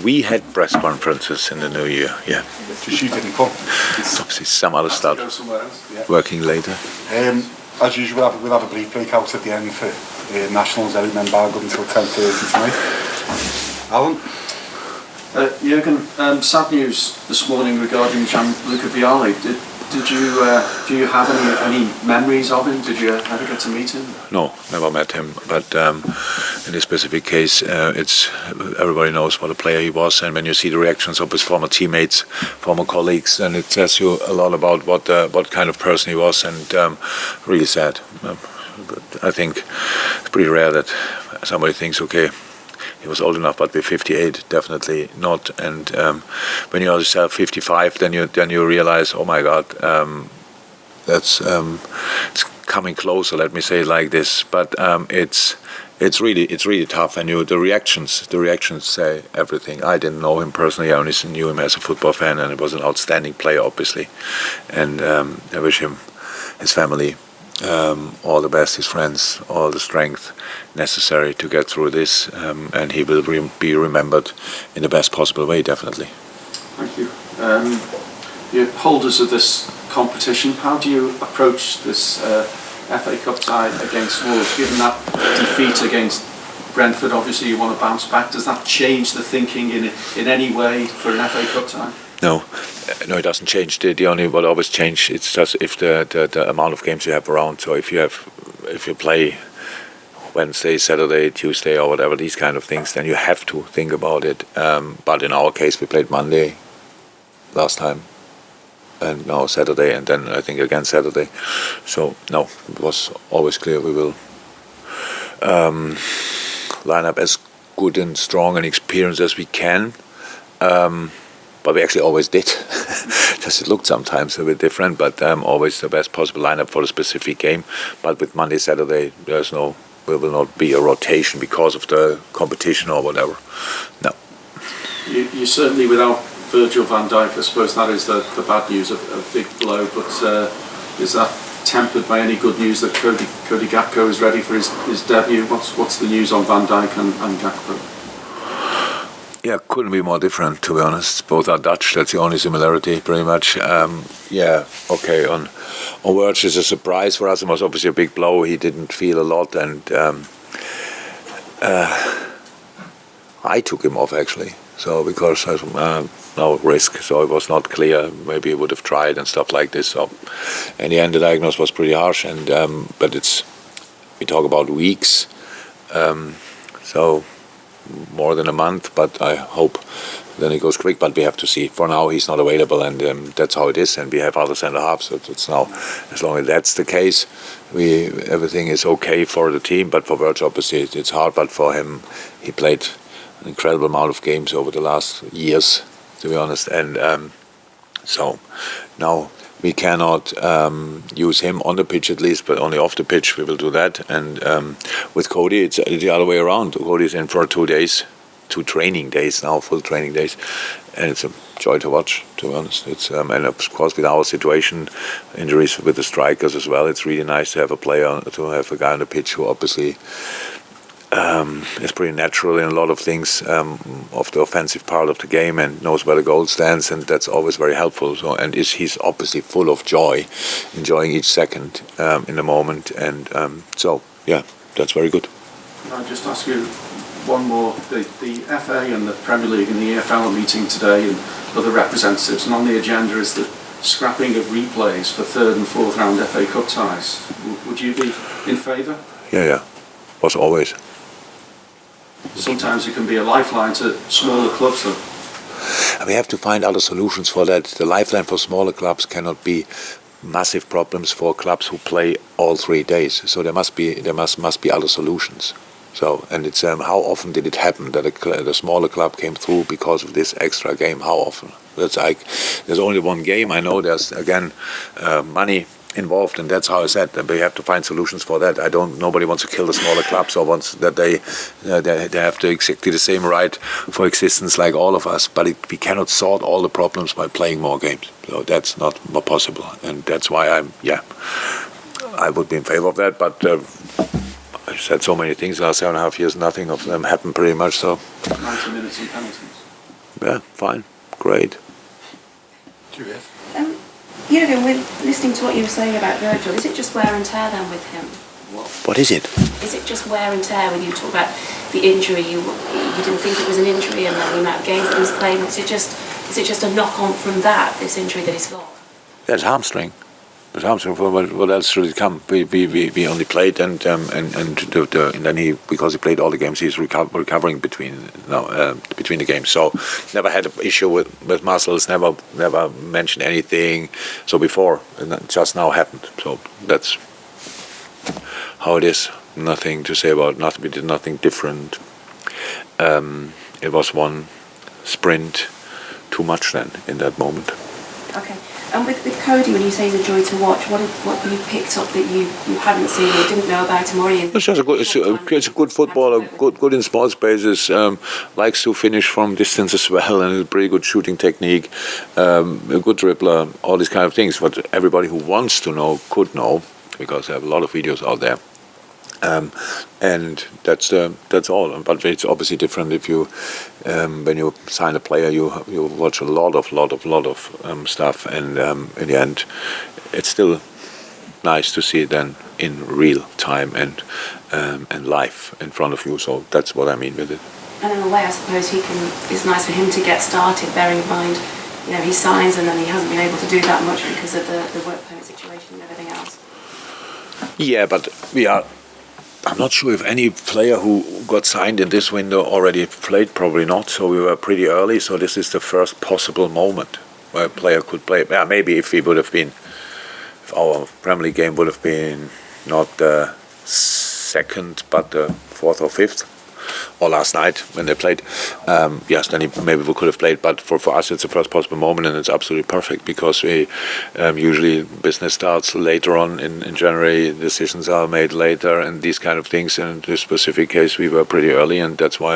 We had press conferences in the new year, yeah. Just you didn't come. Obviously some other stuff. Working later. As usual, we'll have a brief breakout at the end for Nationals, every embargo until 10:30 tonight. Alan? Jurgen, sad news this morning regarding Gianluca Vialli. Do you have any memories of him? Did you ever get to meet him? No, never met him. But in this specific case, it's everybody knows what a player he was, and when you see the reactions of his former teammates, former colleagues, then it says you a lot about what kind of person he was, and really sad. But I think it's pretty rare that somebody thinks, okay, he was old enough, but with 58, definitely not. And when you're yourself 55, then you realize, oh my God, that's it's coming closer. Let me say it like this. But it's really tough, and the reactions say everything. I didn't know him personally. I only knew him as a football fan, and he was an outstanding player, obviously. And I wish him, his family, all the best, his friends, all the strength necessary to get through this, and he will be remembered in the best possible way, definitely. Thank you. You're holders of this competition. How do you approach this FA Cup tie against Wolves? Given that defeat against Brentford, obviously you want to bounce back. Does that change the thinking in any way for an FA Cup tie? No, it doesn't change. The only what always change, it's just if the amount of games you have around. So if you play Wednesday, Saturday, Tuesday, or whatever, these kind of things, then you have to think about it. But in our case, we played Monday last time, and now Saturday, and then I think again Saturday. So no, it was always clear we will line up as good and strong and experienced as we can. But we actually always did. Just it looked sometimes a bit different, but always the best possible lineup for the specific game. But with Monday, Saturday, there will not be a rotation because of the competition or whatever. No. You certainly, without Virgil van Dijk, I suppose that is the bad news, a big blow. But is that tempered by any good news that Cody Gakpo is ready for his debut? What's the news on Van Dijk and Gakpo? Yeah, couldn't be more different, to be honest. Both are Dutch. That's the only similarity, pretty much. Okay. On Virgil, it's a surprise for us. It was obviously a big blow. He didn't feel a lot, and I took him off actually. So because no risk, so it was not clear. Maybe he would have tried and stuff like this. So in the end, the diagnosis was pretty harsh, and but we talk about weeks. So. More than a month, but I hope then it goes quick. But we have to see. For now, he's not available, and that's how it is. And we have other centre halves, so it's now, as long as that's the case, everything is okay for the team. But for Virgil, obviously, it's hard. But for him, he played an incredible amount of games over the last years, to be honest. And so now we cannot use him on the pitch at least, but only off the pitch we will do that. And with Cody, it's the other way around. Cody's in for 2 days, 2 training days now, full training days, and it's a joy to watch, to be honest. It's and of course with our situation, injuries with the strikers as well, it's really nice to have a guy on the pitch who obviously is pretty natural in a lot of things of the offensive part of the game and knows where the goal stands, and that's always very helpful. So, and he's obviously full of joy, enjoying each second in the moment, and so yeah, that's very good. Can I just ask you one more? The FA and the Premier League and the EFL are meeting today, and other representatives, and on the agenda is the scrapping of replays for 3rd and 4th round FA Cup ties. Would you be in favour? Yeah, was always. Sometimes it can be a lifeline to smaller clubs, though. We have to find other solutions for that. The lifeline for smaller clubs cannot be massive problems for clubs who play all 3 days. So there must be other solutions. So, and it's how often did it happen that the smaller club came through because of this extra game? How often? That's like there's only one game. I know there's again money involved, and that's how I said that we have to find solutions for that. Nobody wants to kill the smaller clubs or wants that they have to exactly the same right for existence like all of us. But we cannot sort all the problems by playing more games. So that's not possible, and that's why I would be in favor of that. But I've said so many things in the last 7.5 years. Nothing of them happened pretty much. So 90 minutes and penalties. Yeah, fine, great. Juliet. Jurgen, with listening to what you were saying about Virgil, is it just wear and tear then with him? What is it? Is it just wear and tear when you talk about the injury? You didn't think it was an injury, and then the amount of games that he was playing. Is it just a knock on from that, this injury that he's got? That's hamstring. It's hamstring. What else should it come? We only played and then because he played all the games, he's recovering between the games. So never had an issue with muscles. Never mentioned anything. So before, and that just now happened. So that's how it is. Nothing to say about. Nothing. We did nothing different. It was one sprint too much then in that moment. Okay. And with Cody, when you say he's a joy to watch, what have you picked up that you hadn't seen or didn't know about him already? It's a good footballer, good in small spaces, likes to finish from distance as well, and a pretty good shooting technique, a good dribbler, all these kind of things. What everybody who wants to know could know, because there are a lot of videos out there. And that's all. But it's obviously different if you, when you sign a player, you watch a lot of stuff, and in the end, it's still nice to see it then in real time and live in front of you. So that's what I mean with it. And in a way, I suppose it's nice for him to get started, bearing in mind, he signs and then he hasn't been able to do that much because of the work permit situation and everything else. Yeah, but I'm not sure if any player who got signed in this window already played, probably not. So we were pretty early. So this is the first possible moment where a player could play. Yeah, maybe if our Premier League game would have been not the second, but the fourth or fifth, or last night when they played, yes, then maybe we could have played. But for us, it's the first possible moment, and it's absolutely perfect because we usually business starts later on in January. Decisions are made later, and these kind of things. And in this specific case, we were pretty early, and that's why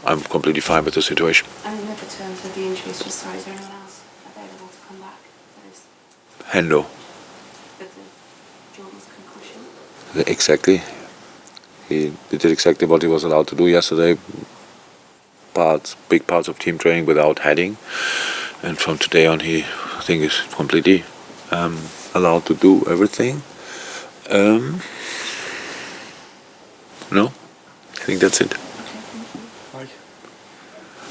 I'm completely fine with the situation. And in other terms of the injuries, just sorry, is there anyone else available to come back? Hendo. With Jordan's concussion. Exactly. He did exactly what he was allowed to do yesterday. Big parts of team training without heading, and from today on, I think is completely allowed to do everything. No, I think that's it.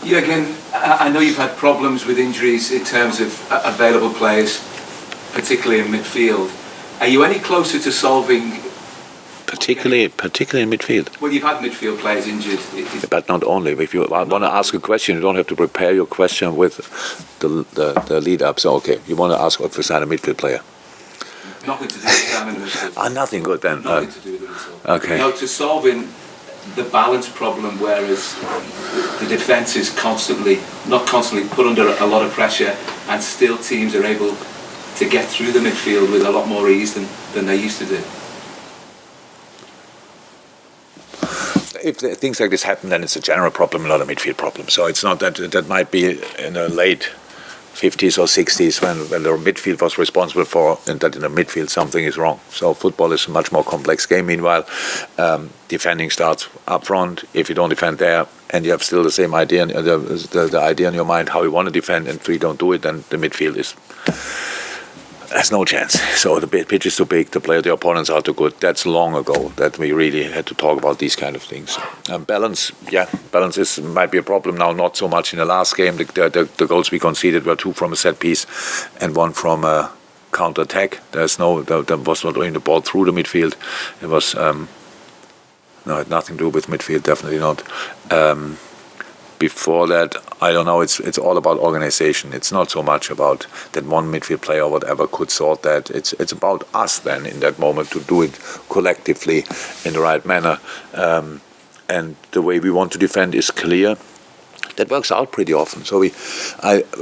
Yeah, again, I know you've had problems with injuries in terms of available players, particularly in midfield. Are you any closer to solving? Particularly in midfield. Well, you've had midfield players injured. But not only. If you want to ask a question, you don't have to prepare your question with the lead up. So, okay, you want to ask if we sign a midfield player. Nothing to do with signing a midfield. Nothing good then. Nothing to do with it. Okay. No, to solving the balance problem, whereas the defence is not constantly put under a lot of pressure, and still teams are able to get through the midfield with a lot more ease than they used to do. If things like this happen, then it's a general problem, not a midfield problem. So it's not that might be in the late 50s or 60s when the midfield was responsible for, and that in the midfield something is wrong. So football is a much more complex game. Meanwhile, defending starts up front. If you don't defend there, and you have still the same idea, the idea in your mind how you want to defend, and three don't do it, then the midfield has no chance. So the pitch is too big, the opponents are too good. That's long ago that we really had to talk about these kind of things. Balance might be a problem now, not so much in the last game. The goals we conceded were 2 from a set piece and 1 from a counter attack. There was not doing the ball through the midfield. It was no, it had nothing to do with midfield, definitely not. Before that, I don't know, it's all about organization. It's not so much about that one midfield player or whatever could sort that. It's about us then in that moment to do it collectively in the right manner. And the way we want to defend is clear. That works out pretty often. So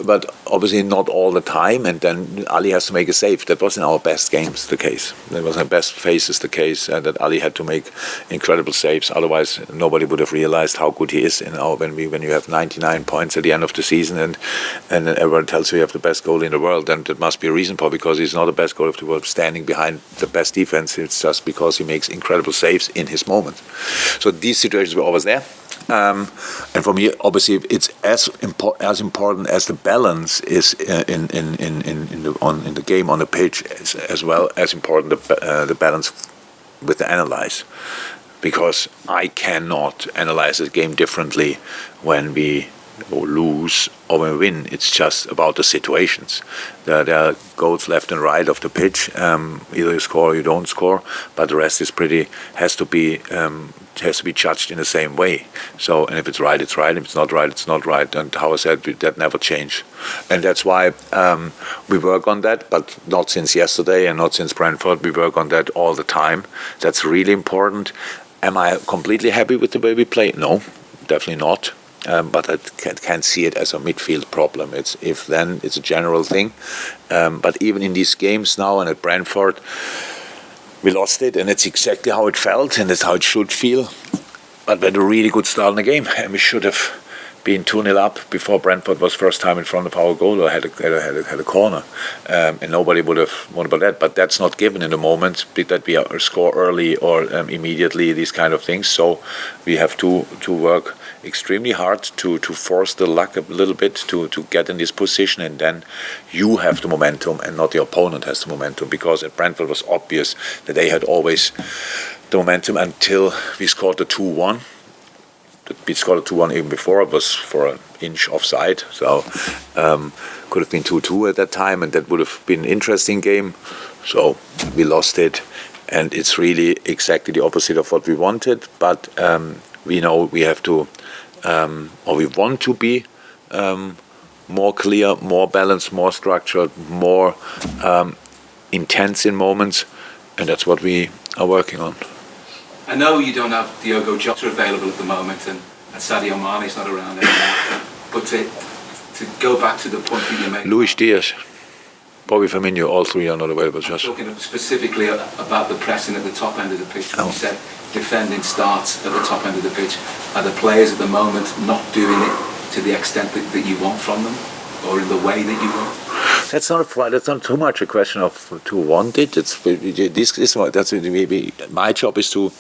but obviously not all the time. And then Ali has to make a save. That was in our best games the case. That was in best phases the case that Ali had to make incredible saves. Otherwise, nobody would have realized how good he is. When you have 99 points at the end of the season, and everyone tells you have the best goalie in the world, then that must be a reason for. Because he's not the best goalie of the world standing behind the best defense. It's just because he makes incredible saves in his moment. So these situations were always there. And for me, obviously, it's as important as the balance is in the game on the pitch, as well as important the balance with the analyze, because I cannot analyze the game differently when we lose or when we win. It's just about the situations. There are goals left and right of the pitch. Either you score or you don't score, but the rest is has to be judged in the same way. So, and if it's right, it's right. If it's not right, it's not right. And how I said, that never changed. And that's why we work on that, but not since yesterday and not since Brentford. We work on that all the time. That's really important. Am I completely happy with the way we play? No, definitely not. But I can't see it as a midfield problem. It's a general thing. But even in these games now and at Brentford, we lost it, and it's exactly how it felt, and that's how it should feel. But we had a really good start in the game, and we should have been 2-0 up before Brentford was first time in front of our goal or had a corner, and nobody would have won about that. But that's not given in the moment that we score early or immediately, these kind of things. So we have to work extremely hard to force the luck a little bit to get in this position, and then you have the momentum and not the opponent has the momentum, because at Brentford it was obvious that they had always the momentum until we scored the 2-1. We scored a 2-1 even before. It was for an inch offside, so could have been 2-2 at that time, and that would have been an interesting game. So we lost it, and it's really exactly the opposite of what we wanted. But we know we have to, or we want to be more clear, more balanced, more structured, more intense in moments, and that's what we are working on. I know you don't have Diogo Jota available at the moment, and Sadio Mane's not around anymore. But to go back to the point that you made, Luis Diaz, Bobby Firmino, all three are not available. I'm talking specifically about the pressing at the top end of the pitch. You said defending starts at the top end of the pitch. Are the players at the moment not doing it to the extent that you want from them, or in the way that you want? That's not too much a question of to want it. My job is to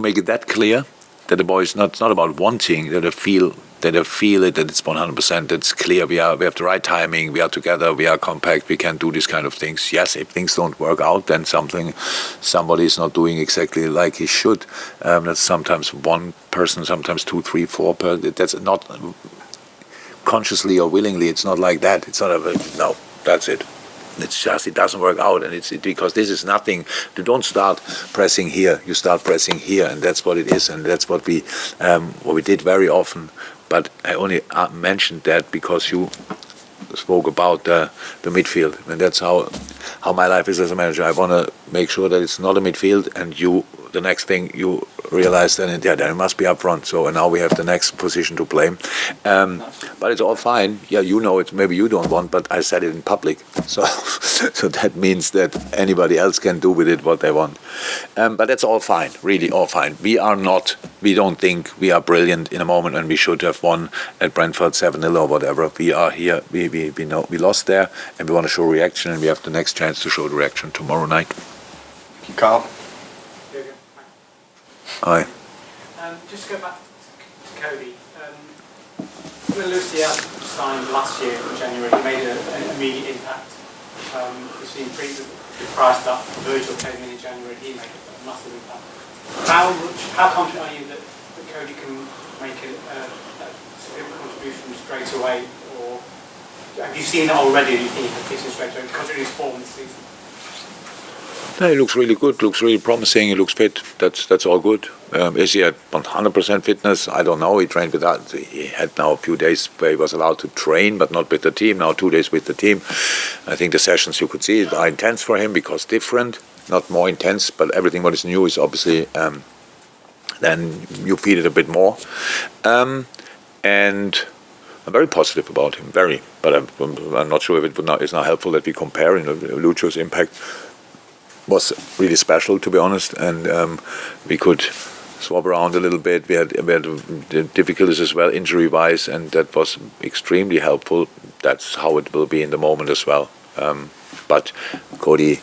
make it that clear that the boys not about wanting, that they feel it, that it's 100%. It's clear we have the right timing. We are together. We are compact. We can do these kind of things. Yes, if things don't work out, then somebody is not doing exactly like he should. That's sometimes one person, sometimes 2, 3, 4 per. That's not consciously or willingly. It's not like that. It's not no. That's it. It's just it doesn't work out, and it's because this is nothing. You don't start pressing here. You start pressing here, and that's what it is, and that's what we did very often. But I only mentioned that because you spoke about the midfield, and that's how my life is as a manager. I want to make sure that it's not a midfield, and the next thing you realize then it must be up front. So and now we have the next position to play, but it's all fine. Yeah, you know it. Maybe you don't want, but I said it in public. So that means that anybody else can do with it what they want. But that's all fine, really all fine. We don't think we are brilliant in a moment, and we should have won at Brentford 7-0 or whatever. We are here. We know we lost there, and we want to show reaction, and we have the next chance to show the reaction tomorrow night. Carl. Hi. Just to go back to Cody. When Lucia signed last year in January, he made an immediate impact. We've seen prior to that, Virgil came in January, he made a massive impact. How confident are you that Cody can make a significant contribution straight away, or have you seen that already and you think he can fix it straight away, considering his form this season? No, he looks really good, looks really promising, he looks fit, that's all good. Is he at 100% fitness? I don't know, he trained with that. He had now a few days where he was allowed to train, but not with the team, now 2 days with the team. I think the sessions you could see are intense for him because different, not more intense, but everything what is new is obviously, then you feel it a bit more. And I'm very positive about him, very, but I'm not sure if it's not helpful that we compare. Lucio's impact was really special, to be honest, and we could swap around a little bit. We had difficulties as well, injury-wise, and that was extremely helpful. That's how it will be in the moment as well. But Cody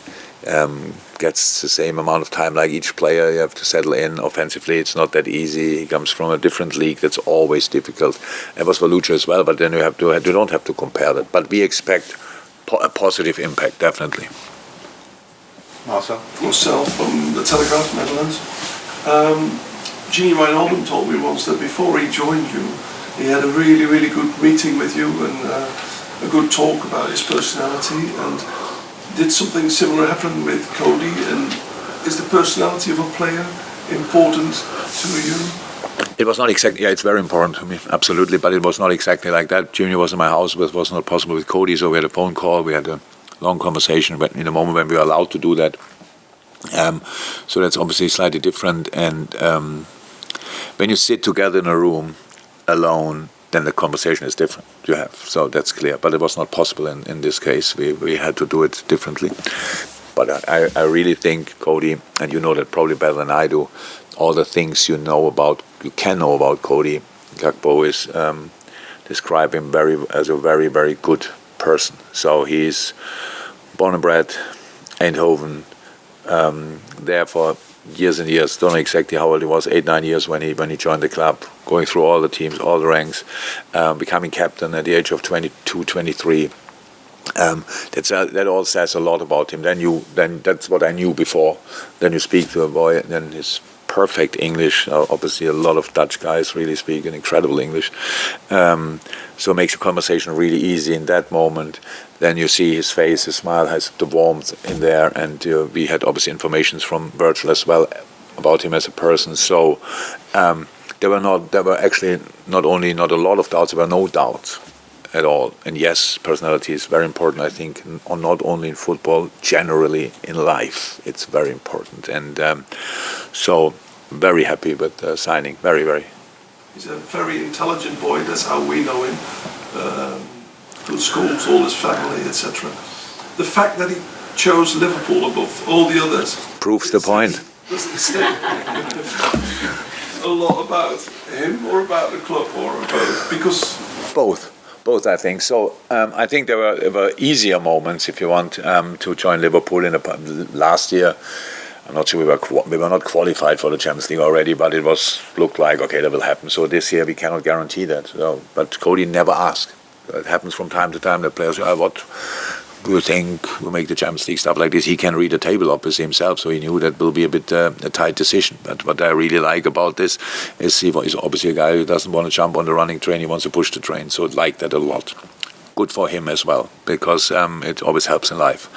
gets the same amount of time like each player. You have to settle in. Offensively, it's not that easy. He comes from a different league. That's always difficult. It was for Lucha as well, but then you don't have to compare that. But we expect a positive impact, definitely. Marcel from the Telegraph, Netherlands. Gini Wijnaldum told me once that before he joined you, he had a really, really good meeting with you and a good talk about his personality. And did something similar happen with Cody? And is the personality of a player important to you? It was not exactly, yeah, it's very important to me, absolutely, but it was not exactly like that. Junior was in my house, but it was not possible with Cody, so we had a phone call, we had a long conversation in the moment when we were allowed to do that. So that's obviously slightly different, and when you sit together in a room alone, then the conversation is different you have, so that's clear. But it was not possible in this case. We had to do it differently. But I really think Cody, and you know that probably better than I do, all the things you can know about Cody, Gakpo is describe him as a very, very good person. So he's born and bred Eindhoven, there for years and years. Don't know exactly how old he was, 8-9 years when he joined the club, going through all the teams, all the ranks, becoming captain at the age of 22, 23. That all says a lot about him. Then that's what I knew before. Then you speak to a boy, and then his perfect English. Obviously, a lot of Dutch guys really speak an incredible English, so it makes the conversation really easy in that moment. Then you see his face, his smile has the warmth in there, and we had obviously information from Virgil as well about him as a person. So there were actually not only not a lot of doubts, there were no doubts at all. And yes, personality is very important, I think, not only in football, generally in life. It's very important. And so very happy with the signing, very, very. He's a very intelligent boy, that's how we know him. Good schools, all his family, etc. The fact that he chose Liverpool above all the others proves the point. Doesn't say a lot about him or about the club or about, because Both, I think. So I think there were easier moments, if you want, to join Liverpool in last year. I'm not sure we were not qualified for the Champions League already, but it looked like, okay, that will happen. So this year we cannot guarantee that. So, but Cody never asked. It happens from time to time that players say, what do you think will make the Champions League, stuff like this. He can read the table obviously himself, so he knew that will be a bit a tight decision. But what I really like about this is he's obviously a guy who doesn't want to jump on the running train, he wants to push the train, so I like that a lot. Good for him as well, because it always helps in life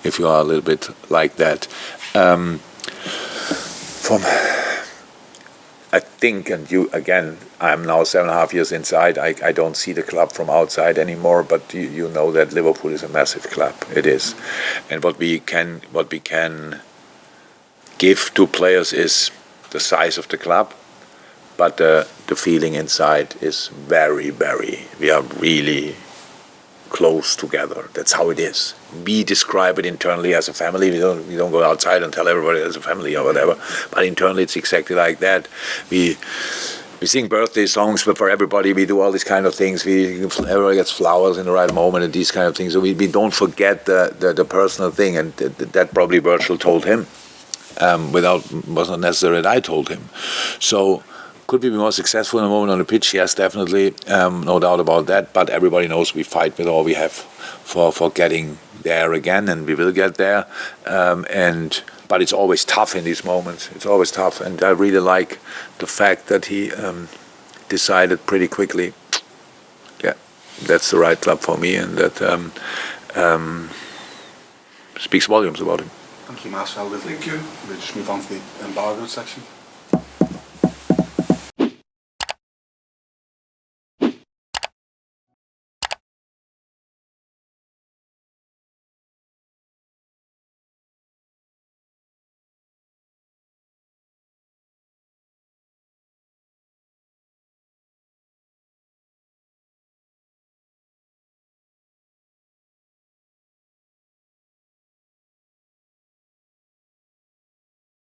if you are a little bit like that. I think, and you again, I'm now 7.5 years inside. I don't see the club from outside anymore, but you know that Liverpool is a massive club. It is, and what we can give to players is the size of the club, but the feeling inside is very, very. We are really close together. That's how it is. We describe it internally as a family. We don't go outside and tell everybody as a family or whatever. But internally, it's exactly like that. We sing birthday songs for everybody. We do all these kind of things. Everybody gets flowers in the right moment and these kind of things. So we don't forget the personal thing, and that probably Virgil told him. Was not necessary that I told him. So. Could we be more successful in a moment on the pitch? Yes, definitely, no doubt about that. But everybody knows we fight with all we have for getting there again, and we will get there. But it's always tough in these moments. It's always tough, and I really like the fact that he decided pretty quickly. Yeah, that's the right club for me, and that speaks volumes about him. Thank you, Marcel. Thank you. We'll just move on to the embargo section.